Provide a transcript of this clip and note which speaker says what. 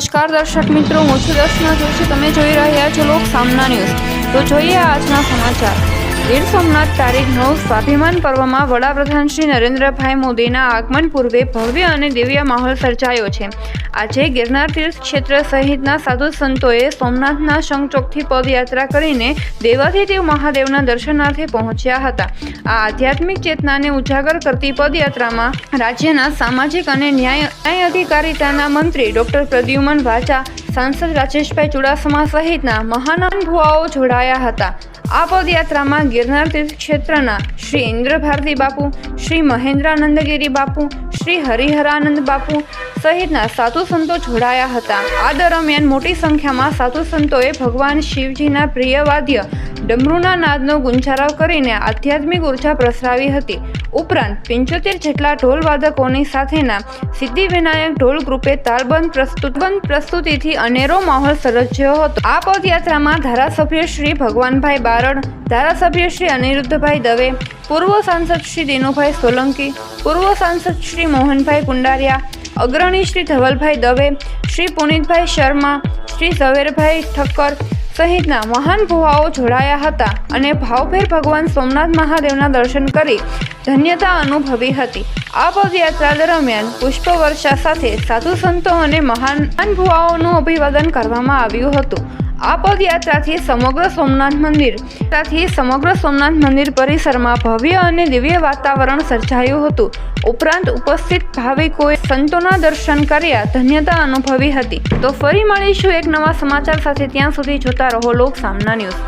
Speaker 1: નમસ્કાર દર્શક મિત્રો, હું છું દર્શના જોશી. તમે જોઈ રહ્યા છો લોક સામના ન્યૂઝ. તો જોઈએ આજના સમાચાર. ગીર સોમનાથ તારીખ 9 સ્વાભિમાન પર્વમાં વડાપ્રધાન શ્રી નરેન્દ્રભાઈ મોદીના આગમન પૂર્વે ભવ્ય અને દિવ્ય માહોલ સર્જાયો છે. આજે ગિરનાર તીર્થ ક્ષેત્ર સહિતના સાધુ સંતોએ સોમનાથના શંખચોકથી પદયાત્રા કરીને દેવાધિદેવ મહાદેવના દર્શનાર્થે પહોંચ્યા હતા. આ આધ્યાત્મિક ચેતનાને ઉજાગર કરતી પદયાત્રામાં રાજ્યના સામાજિક અને ન્યાય અધિકારિતાના મંત્રી ડોક્ટર પ્રદ્યુમન વાજા, સાંસદ રાજેશભાઈ ચુડાસમા સહિતના મહાનુભાવો જોડાયા હતા. આ પદયાત્રામાં ગિરનાર તીર્થ ક્ષેત્રના શ્રી ઇન્દ્ર ભારતી બાપુ, શ્રી મહેન્દ્રાનંદગીરી બાપુ, શ્રી હરિહરાનંદ બાપુ સહિતના સાધુ સંતો જોડાયા હતા. આ દરમિયાન મોટી સંખ્યામાં સાધુ સંતોએ ભગવાન શિવજીના પ્રિય વાદ્ય ડમરૂના નાદનો ગુંજારવ કરીને આધ્યાત્મિક ઉર્જા પ્રસરાવી હતી. ઉપરાંત 75 જેટલા ઢોલ વાદકોની સાથેના સિદ્ધિવિનાયક ઢોલ ગ્રુપે તાલબંધ પ્રસ્તુતિથી અનેરો માહોલ સર્જ્યો હતો. આ પદયાત્રામાં ધારાસભ્ય શ્રી ભગવાનભાઈ બારડ, ધારાસભ્ય શ્રી અનિરુદ્ધભાઈ દવે, પૂર્વ સાંસદ શ્રી દિનુભાઈ સોલંકી, પૂર્વ સાંસદ શ્રી મોહનભાઈ કુંડારિયા, અગ્રણી શ્રી ધવલભાઈ દવે, શ્રી પુનિતભાઈ શર્મા, શ્રી ઝવેરભાઈ ઠક્કર સહિતના મહાનુભાવો જોડાયા હતા અને ભાવભેર ભગવાન સોમનાથ મહાદેવના દર્શન કરી ધન્યતા અનુભવી હતી. આ પદયાત્રા દરમિયાન પુષ્પવર્ષા સાથે સાધુ સંતો અને મહાનુભાવોનું અભિવાદન કરવામાં આવ્યું હતું. આ પદયાત્રાથી સમગ્ર સોમનાથ મંદિર પરિસરમાં ભવ્ય અને દિવ્ય વાતાવરણ સર્જાયું હતું. ઉપરાંત ઉપસ્થિત ભાવિકોએ સંતોના દર્શન કર્યા ધન્યતા અનુભવી હતી. તો ફરી મળીશું એક નવા સમાચાર સાથે. ત્યાં સુધી જોતા રહો લોક સામના ન્યૂઝ.